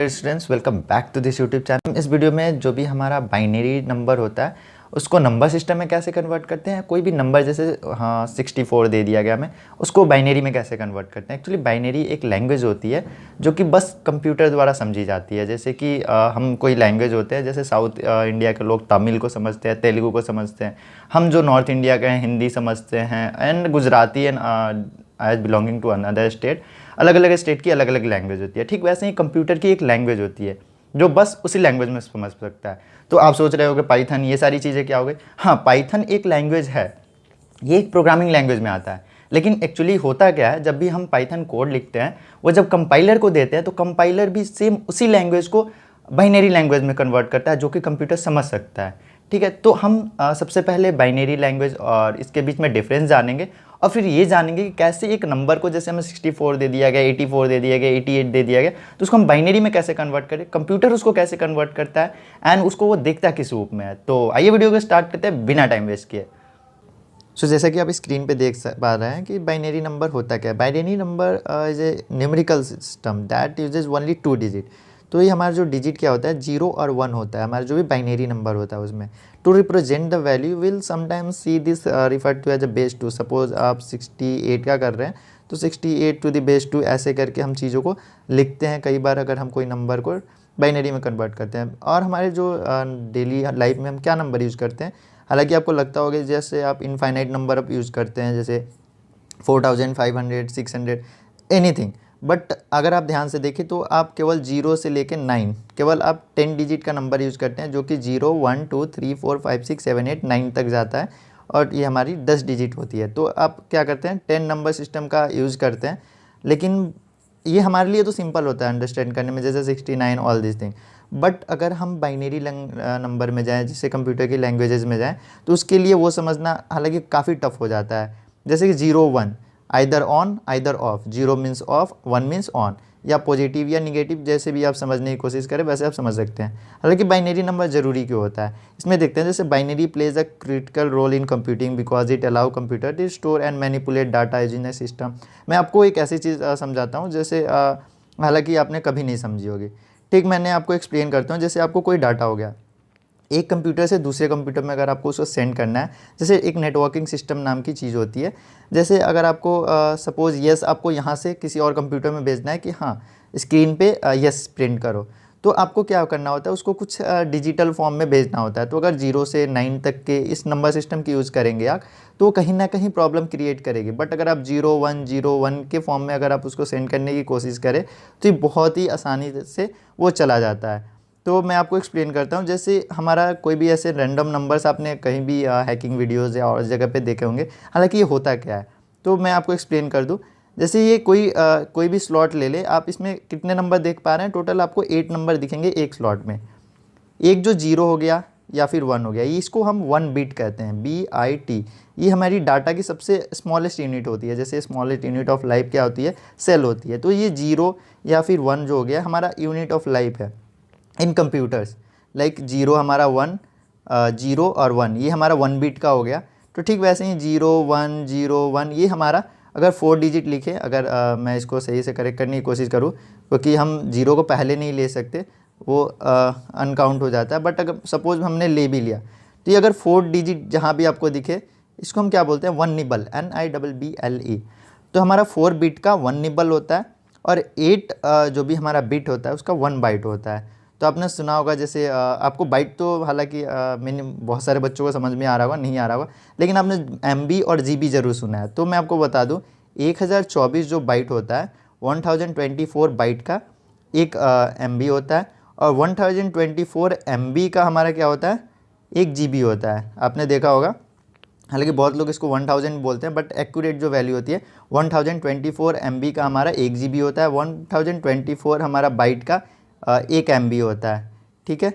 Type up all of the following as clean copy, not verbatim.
Students, welcome back to this YouTube channel. इस video में जो भी हमारा बाइनरी नंबर होता है उसको नंबर सिस्टम में कैसे कन्वर्ट करते हैं। कोई भी नंबर जैसे 64 दे दिया गया हमें, उसको बाइनरी में कैसे कन्वर्ट करते हैं। एक्चुअली बाइनरी एक लैंग्वेज होती है जो कि बस कंप्यूटर द्वारा समझी जाती है। जैसे कि हम कोई लैंग्वेज होते हैं, जैसे साउथ इंडिया के लोग तमिल को समझते हैं, तेलुगु को समझते हैं। हम जो नॉर्थ इंडिया के हैं हिंदी समझते हैं, and Gujarati and as belonging to another state. अलग अलग स्टेट की अलग अलग लैंग्वेज होती है। ठीक वैसे ही कंप्यूटर की एक लैंग्वेज होती है जो बस उसी लैंग्वेज में समझ सकता है। तो आप सोच रहे हो कि पाइथन ये सारी चीज़ें क्या हो गई। हाँ, पाइथन एक लैंग्वेज है, ये एक प्रोग्रामिंग लैंग्वेज में आता है। लेकिन एक्चुअली होता क्या है, जब भी हम पाइथन कोड लिखते हैं वो जब कंपाइलर को देते हैं तो कंपाइलर भी सेम उसी लैंग्वेज को बाइनरी लैंग्वेज में कन्वर्ट करता है जो कि कंप्यूटर समझ सकता है। ठीक है, तो हम सबसे पहले बाइनरी लैंग्वेज और इसके बीच में डिफरेंस जानेंगे और फिर ये जानेंगे कि कैसे एक नंबर को, जैसे हमें 64 दे दिया गया, 84 दे दिया गया, 88 दे दिया गया, तो उसको हम बाइनरी में कैसे कन्वर्ट करें, कंप्यूटर उसको कैसे कन्वर्ट करता है एंड उसको वो देखता किस रूप में है। तो आइए वीडियो को स्टार्ट करते हैं बिना टाइम वेस्ट किए। जैसा कि आप स्क्रीन पे देख पा रहे हैं कि बाइनरी नंबर होता क्या है। Binary number is a numerical system that usage only 2 digit. तो ये हमारा जो डिजिट क्या होता है, 0 और 1 होता है। हमारा जो भी बाइनरी नंबर होता है उसमें to represent the value will sometimes see this refer to as a base 2। Suppose आप 68 का कर रहे हैं तो 68 टू द बेस 2 ऐसे करके हम चीज़ों को लिखते हैं कई बार, अगर हम कोई नंबर को बाइनरी में कन्वर्ट करते हैं। और हमारे जो डेली लाइफ में हम क्या नंबर यूज़ करते हैं, हालांकि आपको लगता होगा जैसे आप इनफाइनाइट नंबर आप यूज़ करते हैं, जैसे 4500, 600, एनीथिंग। बट अगर आप ध्यान से देखें तो आप केवल 0 से लेकर 9, केवल आप 10 डिजिट का नंबर यूज़ करते हैं, जो कि 0 1 2 3 4 5 6 7 8 9 तक जाता है और ये हमारी 10 डिजिट होती है। तो आप क्या करते हैं, 10 नंबर सिस्टम का यूज़ करते हैं। लेकिन ये हमारे लिए तो सिंपल होता है अंडरस्टैंड करने में, जैसे 69 ऑल दिस थिंग। बट अगर हम बाइनरी नंबर में जाएँ, जैसे कंप्यूटर की लैंग्वेजेस में जाएँ, तो उसके लिए वो समझना हालांकि काफ़ी टफ हो जाता है। जैसे कि 0 1 either on either of, 0 means of, 1 means on, या पॉजिटिव या निगेटिव, जैसे भी आप समझने की कोशिश करें वैसे आप समझ सकते हैं। हालांकि बाइनरी नंबर जरूरी क्यों होता है, इसमें देखते हैं। जैसे binary plays a critical role in computing because it allow computer to store and manipulate data in a system. मैं आपको एक ऐसी चीज़ समझाता हूँ जैसे हालांकि आपने कभी नहीं समझी होगी। ठीक, मैंने आपको एक्सप्लेन करता हूँ। जैसे आपको कोई डाटा हो गया, एक कंप्यूटर से दूसरे कंप्यूटर में अगर आपको उसको सेंड करना है, जैसे एक नेटवर्किंग सिस्टम नाम की चीज़ होती है। जैसे अगर आपको सपोज़ यस आपको यहाँ से किसी और कंप्यूटर में भेजना है कि हाँ स्क्रीन पे यस प्रिंट करो, तो आपको क्या करना होता है, उसको कुछ डिजिटल फॉर्म में भेजना होता है। तो अगर 0 से 9 तक के इस नंबर सिस्टम की यूज़ करेंगे आप, तो कहीं ना कहीं प्रॉब्लम क्रिएट करेगी। बट अगर आप 0 1 0 1 के फॉर्म में अगर आप उसको सेंड करने की कोशिश करें तो ये बहुत ही आसानी से वो चला जाता है। तो मैं आपको एक्सप्लेन करता हूँ। जैसे हमारा कोई भी ऐसे रैंडम नंबर्स आपने कहीं भी हैकिंग वीडियोज़ या और जगह पे देखे होंगे। हालांकि ये होता क्या है, तो मैं आपको एक्सप्लेन कर दूँ। जैसे ये कोई भी स्लॉट ले ले आप, इसमें कितने नंबर देख पा रहे हैं, टोटल आपको 8 नंबर दिखेंगे एक स्लॉट में। एक जो 0 हो गया या फिर 1 हो गया, ये इसको हम 1 बिट कहते हैं, BIT। ये हमारी डाटा की सबसे स्मॉलेस्ट यूनिट होती है। जैसे स्मॉलेस्ट यूनिट ऑफ लाइफ क्या होती है, सेल होती है। तो ये 0 या फिर 1 जो हो गया हमारा यूनिट ऑफ लाइफ है इन कंप्यूटर्स। लाइक 0 हमारा 1, 0 और 1 ये हमारा 1 बिट का हो गया। तो ठीक वैसे ही 0 1 0 1 ये हमारा अगर 4 डिजिट लिखे, अगर मैं इसको सही से करेक्ट करने की कोशिश करूँ, क्योंकि हम 0 को पहले नहीं ले सकते, वो अनकाउंट हो जाता है। बट अगर सपोज हमने ले भी लिया, तो ये अगर 4 डिजिट जहाँ भी आपको दिखे, इसको हम क्या बोलते हैं, 1 निबल, NIBBLE। तो हमारा 4 बिट का 1 निबल होता है और 8 जो भी हमारा बिट होता है उसका 1 बाइट होता है। तो आपने सुना होगा, जैसे आपको बाइट तो हालांकि मैंने बहुत सारे बच्चों को समझ में आ रहा होगा, नहीं आ रहा होगा, लेकिन आपने MB और GB ज़रूर सुना है। तो मैं आपको बता दूं, 1024 जो बाइट होता है, 1024 बाइट का एक MB होता है, और 1024 MB का हमारा क्या होता है, 1 GB होता है। आपने देखा होगा, हालांकि बहुत लोग इसको 1000 बोलते हैं, बट एक्यूरेट जो वैल्यू होती है 1024 MB का हमारा 1 GB होता है। 1024 हमारा बाइट का 1 MB होता है। ठीक है,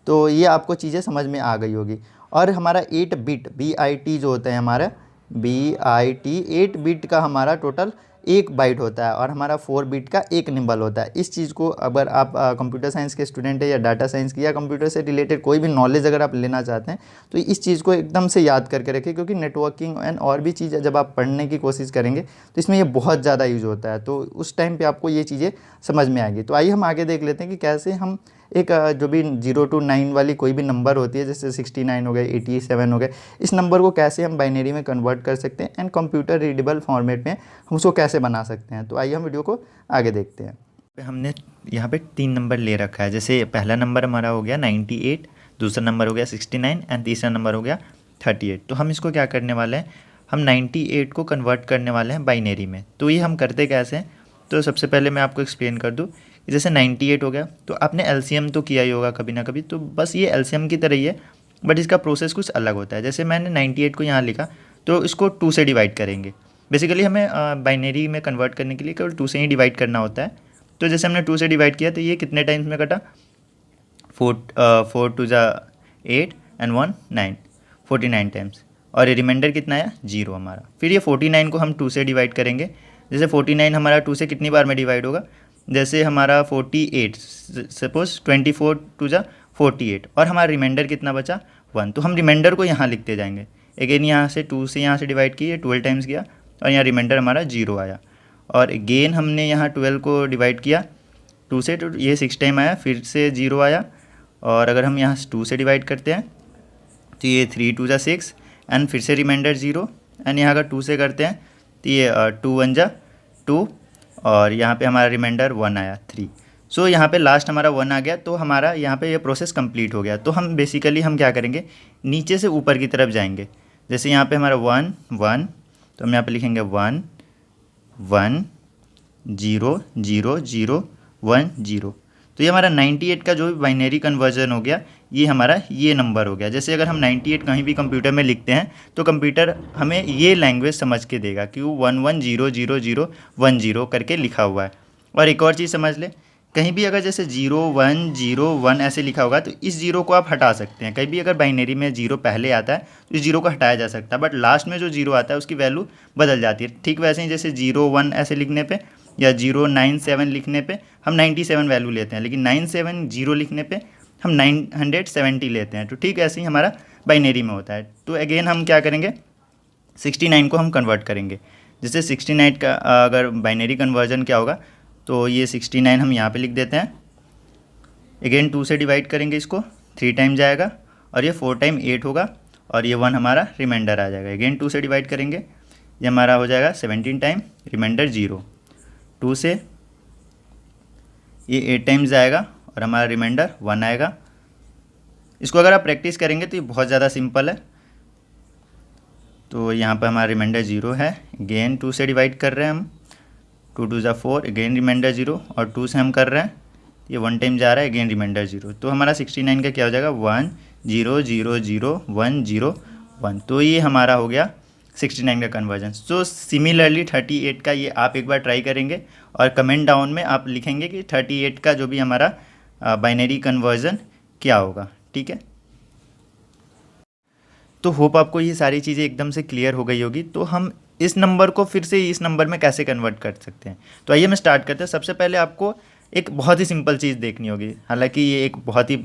तो ये आपको चीज़ें समझ में आ गई होगी। और हमारा 8 बिट BIT जो होता है हमारा BIT, 8 बिट का हमारा टोटल एक बाइट होता है और हमारा 4 बिट का एक निम्बल होता है। इस चीज़ को अगर आप कंप्यूटर साइंस के स्टूडेंट है या डाटा साइंस की या कंप्यूटर से रिलेटेड कोई भी नॉलेज अगर आप लेना चाहते हैं तो इस चीज़ को एकदम से याद करके रखें, क्योंकि नेटवर्किंग एंड और भी चीज़ें जब आप पढ़ने की कोशिश करेंगे तो इसमें ये बहुत ज़्यादा यूज़ होता है, तो उस टाइम पर आपको ये चीज़ें समझ में आएगी। तो आइए हम आगे देख लेते हैं कि कैसे हम एक जो भी 0 to 9 वाली कोई भी नंबर होती है, जैसे 69 हो गए, 87 हो गए, इस नंबर को कैसे हम बाइनरी में कन्वर्ट कर सकते हैं एंड कंप्यूटर रीडेबल फॉर्मेट में हम उसको कैसे बना सकते हैं। तो आइए हम वीडियो को आगे देखते हैं। हमने यहाँ पे 3 नंबर ले रखा है, जैसे पहला नंबर हमारा हो गया 98, दूसरा नंबर हो गया 69 एंड तीसरा नंबर हो गया 38। तो हम इसको क्या करने वाले हैं, हम 98 को कन्वर्ट करने वाले हैं बाइनरी में। तो ये हम करते कैसे हैं, तो सबसे पहले मैं आपको एक्सप्लेन कर दूँ। जैसे 98 हो गया तो आपने एलसीएम तो किया ही होगा कभी ना कभी, तो बस ये एलसीएम की तरह ही है, बट इसका प्रोसेस कुछ अलग होता है। जैसे मैंने 98 को यहाँ लिखा तो इसको 2 से डिवाइड करेंगे। बेसिकली हमें बाइनरी में कन्वर्ट करने के लिए केवल 2 से ही डिवाइड करना होता है। तो जैसे हमने 2 से डिवाइड किया तो ये कितने टाइम्स में कटा, 4 2 जा 8 एंड 1 9, 49 टाइम्स, और ये रिमाइंडर कितना आया 0 हमारा। फिर ये 49 को हम 2 से डिवाइड करेंगे। जैसे 49 हमारा 2 से कितनी बार में डिवाइड होगा, जैसे हमारा 48, सपोज 24 2 जा 48, और हमारा रिमाइंडर कितना बचा 1। तो हम रिमाइंडर को यहाँ लिखते जाएंगे। अगेन यहाँ से 2 से यहाँ से डिवाइड किए, 12 टाइम्स गया और यहाँ रिमाइंडर हमारा 0 आया। और अगेन हमने यहाँ 12 को डिवाइड किया 2 से, तो ये 6 टाइम आया, फिर से 0 आया। और अगर हम यहाँ 2 से डिवाइड करते हैं तो ये 3 2 जा 6 एंड फिर से रिमाइंडर 0, एंड यहाँ अगर 2 से करते हैं तो ये 2 1 जा 2, और यहाँ पे हमारा रिमाइंडर 1 आया 3। सो यहाँ पे लास्ट हमारा 1 आ गया, तो हमारा यहाँ पे ये प्रोसेस कंप्लीट हो गया। तो हम बेसिकली हम क्या करेंगे, नीचे से ऊपर की तरफ जाएंगे। जैसे यहाँ पे हमारा 1 1, तो हम यहाँ पे लिखेंगे 1 1 0 0 0 1 0। तो ये हमारा 98 का जो भी बाइनरी कन्वर्जन हो गया, ये हमारा ये नंबर हो गया। जैसे अगर हम 98 कहीं भी कंप्यूटर में लिखते हैं तो कंप्यूटर हमें ये लैंग्वेज समझ के देगा कि वो 1 1 0 0 0 1 0 करके लिखा हुआ है। और एक और चीज़ समझ ले, कहीं भी अगर जैसे 0 1 0 1 ऐसे लिखा होगा तो इस 0 को आप हटा सकते हैं। कहीं भी अगर बाइनरी में 0 पहले आता है तो इस 0 को हटाया जा सकता है, बट लास्ट में जो 0 आता है उसकी वैल्यू बदल जाती है। ठीक वैसे ही जैसे 0 1 ऐसे लिखने पे या 097 लिखने पे हम 97 वैल्यू लेते हैं, लेकिन 970 लिखने पे हम 970 लेते हैं। तो ठीक ऐसे ही हमारा बाइनरी में होता है। तो अगेन हम क्या करेंगे, 69 को हम कन्वर्ट करेंगे। जैसे 69 का अगर बाइनरी कन्वर्जन क्या होगा, तो ये 69 हम यहाँ पे लिख देते हैं। अगेन 2 से डिवाइड करेंगे, इसको 3 टाइम जाएगा, और ये 4 टाइम 8 होगा, और ये 1 हमारा रिमाइंडर आ जाएगा। अगेन 2 से डिवाइड करेंगे, ये हमारा हो जाएगा 17 टाइम, रिमाइंडर 0। 2 से ये 8 टाइम्स जाएगा और हमारा रिमाइंडर 1 आएगा। इसको अगर आप प्रैक्टिस करेंगे तो ये बहुत ज़्यादा सिंपल है। तो यहाँ पर हमारा रिमाइंडर 0 है। अगेन 2 से डिवाइड कर रहे हैं हम, 2 2 जा 4, अगेन रिमाइंडर 0, और 2 से हम कर रहे हैं, ये 1 टाइम जा रहा है, अगेन रिमाइंडर 0। तो हमारा 69 का क्या हो जाएगा 1 0 0 0 1 0 1। तो ये हमारा हो गया 69 का कन्वर्जन। सो सिमिलरली 38 का ये आप एक बार ट्राई करेंगे और कमेंट डाउन में आप लिखेंगे कि 38 का जो भी हमारा बाइनरी कन्वर्जन क्या होगा। ठीक है, तो होप आपको ये सारी चीज़ें एकदम से क्लियर हो गई होगी। तो हम इस नंबर को फिर से इस नंबर में कैसे कन्वर्ट कर सकते हैं, तो आइए हम स्टार्ट करते हैं। सबसे पहले आपको एक बहुत ही सिंपल चीज़ देखनी होगी, हालांकि ये एक बहुत ही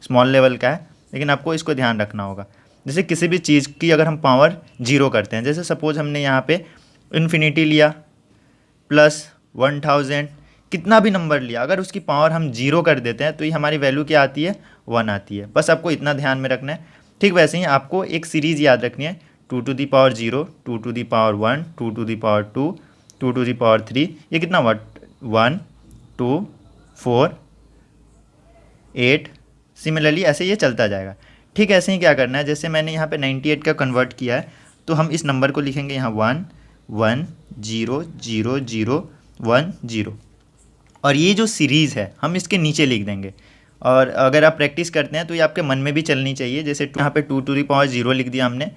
स्मॉल लेवल का है, लेकिन आपको इसको ध्यान रखना होगा। जैसे किसी भी चीज़ की अगर हम पावर 0 करते हैं, जैसे सपोज हमने यहाँ पे इन्फिनिटी लिया प्लस 1000, कितना भी नंबर लिया, अगर उसकी पावर हम 0 कर देते हैं तो ये हमारी वैल्यू क्या आती है 1 आती है। बस आपको इतना ध्यान में रखना है। ठीक वैसे ही आपको एक सीरीज़ याद रखनी है, 2 to the power 0, 2 to the power 1, 2 to the power 2, 2 to the power 3, ये कितना हुआ 1 2 4 8। सिमिलरली ऐसे ये चलता जाएगा। ठीक ऐसे ही क्या करना है, जैसे मैंने यहाँ पे 98 का कन्वर्ट किया है, तो हम इस नंबर को लिखेंगे यहाँ 1 1 0 0 0 1 0, और ये जो सीरीज़ है हम इसके नीचे लिख देंगे। और अगर आप प्रैक्टिस करते हैं तो ये आपके मन में भी चलनी चाहिए। जैसे यहाँ पे 2 to the power 0 लिख दिया हमने,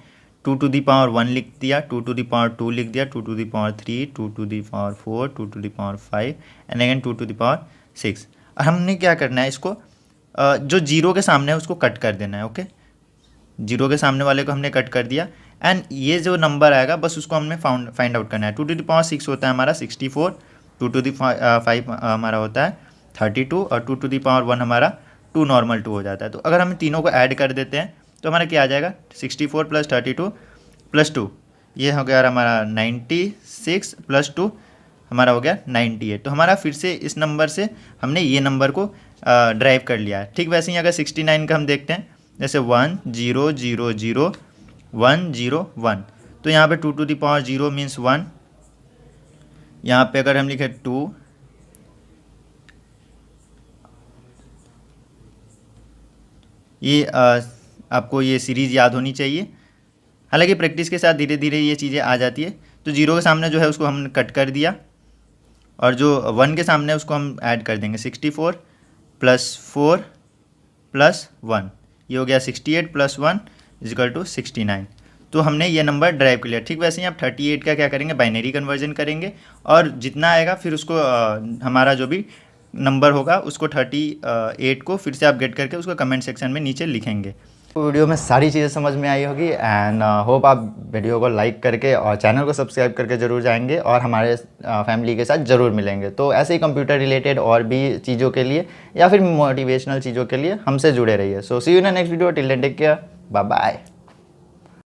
2 to the power 1 लिख दिया, 2 to the power 2 लिख दिया, 2 to the power 3, 2 to the power 4, 2 to the power 5 and again 2 to the power 6। और हमने क्या करना है, इसको जो 0 के सामने है उसको कट कर देना है। ओके, 0 के सामने वाले को हमने कट कर दिया। एंड ये जो नंबर आएगा बस उसको हमने फाइंड आउट करना है। 2 to the power 6 होता है हमारा 64, 2 to the 5 हमारा होता है 32 और 2 to the power 1 हमारा 2 नॉर्मल 2 हो जाता है। तो अगर हम तीनों को ऐड कर देते हैं तो हमारा क्या आ जाएगा 64 प्लस 32 प्लस 2, ये हो गया हमारा 96 प्लस 2 हमारा हो गया 98। तो हमारा फिर से इस नंबर से हमने ये नंबर को ड्राइव कर लिया है। ठीक वैसे ही अगर 69 का हम देखते हैं, जैसे 1 0 0 0 1 0 1, तो यहाँ पे 2 to the power 0 मीन्स 1, यहाँ पे अगर हम लिखे 2, ये आपको ये सीरीज़ याद होनी चाहिए। हालांकि प्रैक्टिस के साथ धीरे धीरे ये चीज़ें आ जाती है। तो 0 के सामने जो है उसको हमने कट कर दिया और जो 1 के सामने उसको हम ऐड कर देंगे 64 प्लस 4 प्लस 1, ये हो गया 68 प्लस 1 इजिकल टू 69। तो हमने ये नंबर ड्राइव कर लिया। ठीक वैसे ही आप 38 का क्या करेंगे, बाइनरी कन्वर्जन करेंगे और जितना आएगा फिर उसको हमारा जो भी नंबर होगा उसको 38 को फिर से आप गेट करके उसको कमेंट सेक्शन में नीचे लिखेंगे। वीडियो में सारी चीज़ें समझ में आई होगी एंड होप आप वीडियो को लाइक करके और चैनल को सब्सक्राइब करके ज़रूर जाएंगे और हमारे फैमिली के साथ ज़रूर मिलेंगे। तो ऐसे ही कंप्यूटर रिलेटेड और भी चीज़ों के लिए या फिर मोटिवेशनल चीज़ों के लिए हमसे जुड़े रहिए। So see you in next video, till then take care, bye bye.